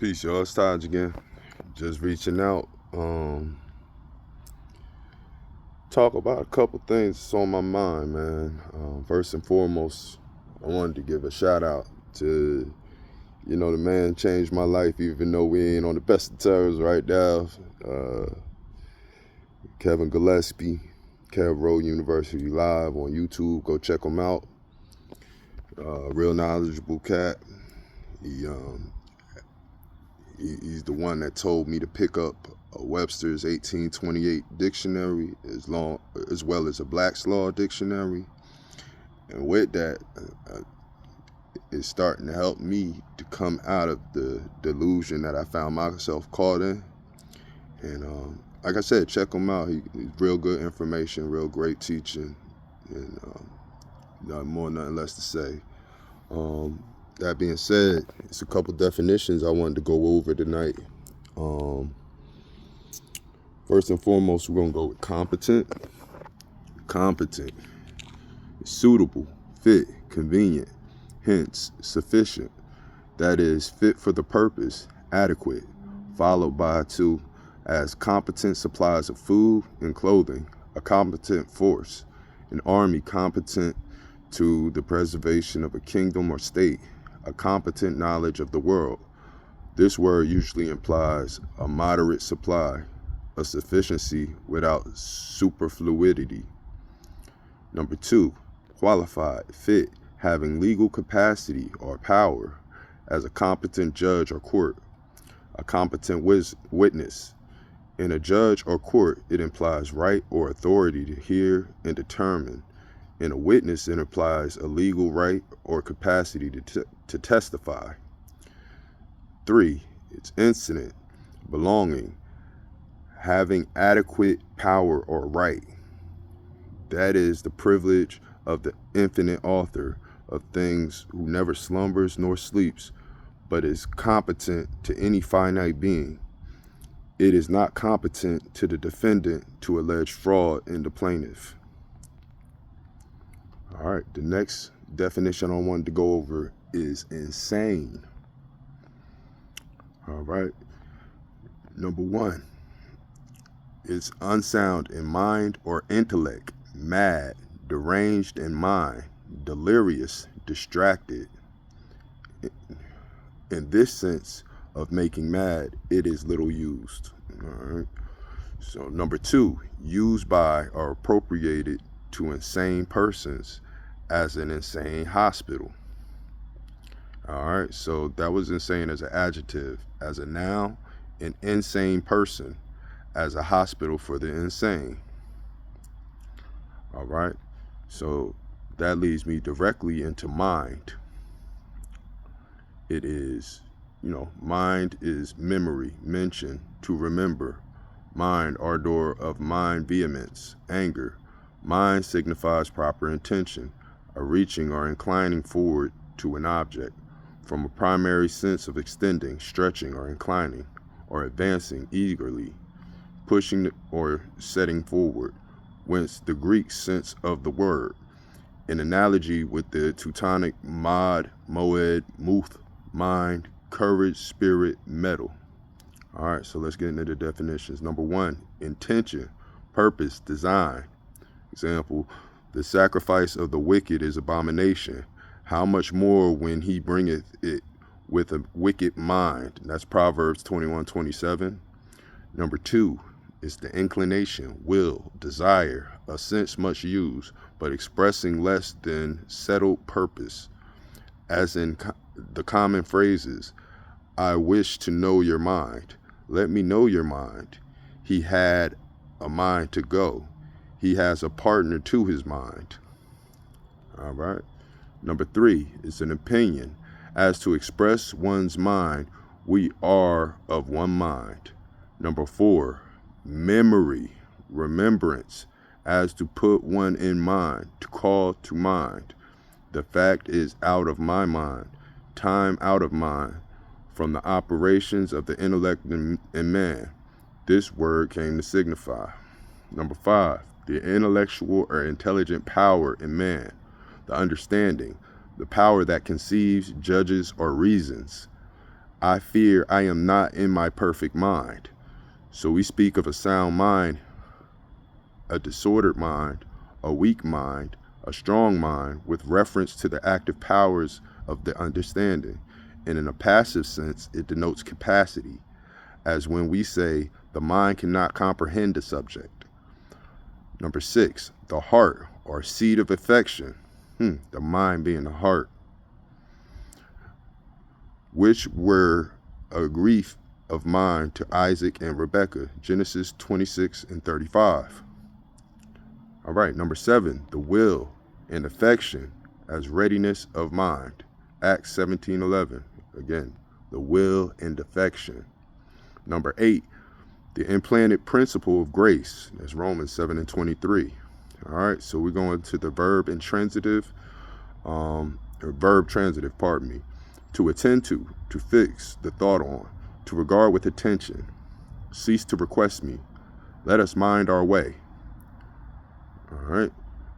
Peace, y'all. It's Taj again. Just reaching out. Talk about a couple things that's on my mind, man. First and foremost, I wanted to give a shout out to, the man changed my life, even though we ain't on the best of terms right now. Kevin Gillespie, Kev Road University Live on YouTube. Go check him out. Real knowledgeable cat. He's the one that told me to pick up a Webster's 1828 dictionary as well as a Black's Law dictionary. And with that, it's starting to help me to come out of the delusion that I found myself caught in. And like I said, check him out. He's real good information, real great teaching, and nothing less to say. That being said, it's a couple definitions I wanted to go over tonight. First and foremost, we're going to go with competent. Competent is suitable, fit, convenient, hence sufficient. That is fit for the purpose, adequate, followed by two as competent supplies of food and clothing, a competent force, an army competent to the preservation of a kingdom or state, a competent knowledge of the world. This word usually implies a moderate supply, a sufficiency without superfluidity. Number two, qualified, fit, having legal capacity or power as a competent judge or court, a competent witness. In a judge or court, it implies right or authority to hear and determine. In a witness, it implies a legal right or capacity to testify. Three, it's incident, belonging, having adequate power or right. That is the privilege of the infinite author of things who never slumbers nor sleeps, but is competent to any finite being. It is not competent to the defendant to allege fraud in the plaintiff. All right, the next definition I wanted to go over is insane. All right, number one, it's unsound in mind or intellect, mad, deranged in mind, delirious, distracted. In this sense of making mad, it is little used. All right. So number two, used by or appropriated to insane persons, as an insane hospital. All right, so that was insane as an adjective. As a noun, an insane person, as a hospital for the insane. All right, so that leads me directly into mind. It is, mind is memory, mention, to remember. Mind, ardor of mind, vehemence, anger. Mind signifies proper intention, a reaching or inclining forward to an object, from a primary sense of extending, stretching, or inclining, or advancing eagerly, pushing or setting forward, whence the Greek sense of the word. An analogy with the Teutonic mod, moed, muth, mind, courage, spirit, metal. All right, so let's get into the definitions. Number one, intention, purpose, design. Example, the sacrifice of the wicked is abomination. How much more when he bringeth it with a wicked mind? That's Proverbs 21:27. Number two is the inclination, will, desire, a sense much used, but expressing less than settled purpose. As in the common phrases, I wish to know your mind. Let me know your mind. He had a mind to go. He has a partner to his mind. All right. Number three is an opinion. As to express one's mind, we are of one mind. Number four, memory, remembrance. As to put one in mind, to call to mind. The fact is out of my mind, time out of mind, from the operations of the intellect in man. This word came to signify. Number five, the intellectual or intelligent power in man, the understanding, the power that conceives, judges, or reasons. I fear I am not in my perfect mind. So we speak of a sound mind, a disordered mind, a weak mind, a strong mind, with reference to the active powers of the understanding. And in a passive sense, it denotes capacity, as when we say the mind cannot comprehend the subject. Number 6, the heart, or seat of affection. The mind being the heart, which were a grief of mine to Isaac and Rebekah, Genesis 26:35. All right, number 7, the will and affection as readiness of mind, Acts 17:11. Again, the will and affection. Number 8, the implanted principle of grace, that's Romans 7:23. All right, so we're going to the verb intransitive, pardon me. To attend to fix the thought on, to regard with attention, cease to request me, let us mind our way. All right,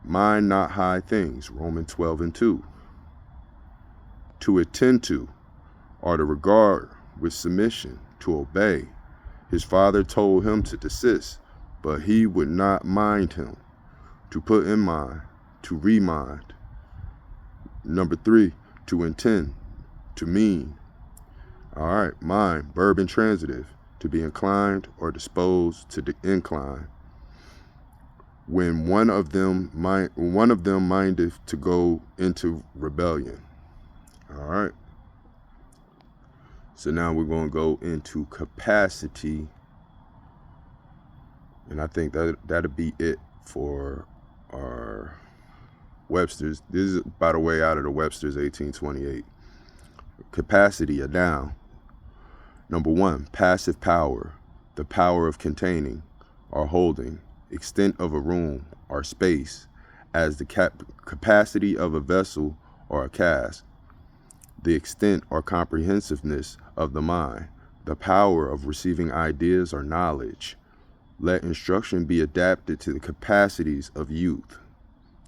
mind not high things, Romans 12:2. To attend to, or to regard with submission, to obey. His father told him to desist, but he would not mind him. To put in mind, to remind. Number 3, to intend, to mean. All right, mind, verb intransitive, to be inclined or disposed to incline. When one of them mindeth to go into rebellion. All right. So now we're going to go into capacity, and I think that'll be it for our Webster's. This is, by the way, out of the Webster's 1828. Capacity, a noun. Number 1, passive power, the power of containing or holding, extent of a room or space, as the capacity of a vessel or a cask. The extent or comprehensiveness of the mind, the power of receiving ideas or knowledge. Let instruction be adapted to the capacities of youth.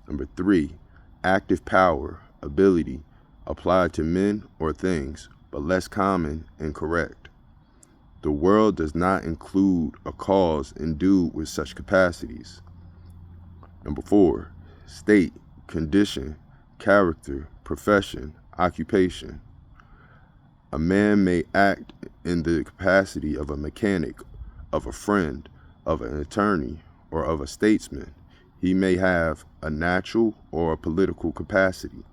Number 3, active power, ability, applied to men or things, but less common and correct. The world does not include a cause endued with such capacities. Number 4, state, condition, character, profession, occupation. A man may act in the capacity of a mechanic, of a friend, of an attorney, or of a statesman. He may have a natural or a political capacity.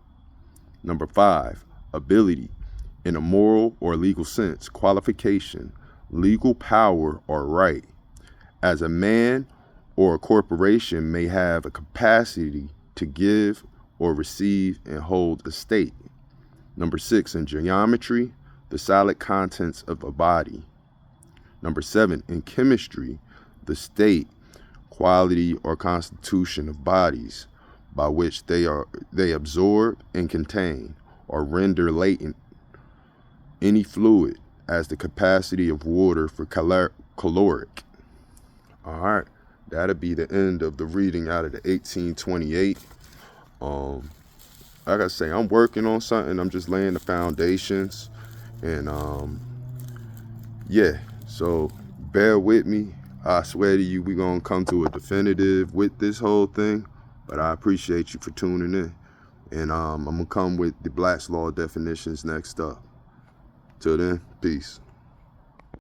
Number 5, ability, in a moral or legal sense, qualification, legal power or right. As a man or a corporation may have a capacity to give or receive and hold a state. Number 6, in geometry, the solid contents of a body. Number 7, in chemistry, the state, quality, or constitution of bodies, by which they absorb and contain or render latent any fluid, as the capacity of water for caloric. All right, that'll be the end of the reading out of the 1828. Like I say, I'm working on something. I'm just laying the foundations, and yeah. So bear with me. I swear to you, we're gonna come to a definitive with this whole thing. But I appreciate you for tuning in, and I'm gonna come with the Black's Law definitions next up. Till then, peace.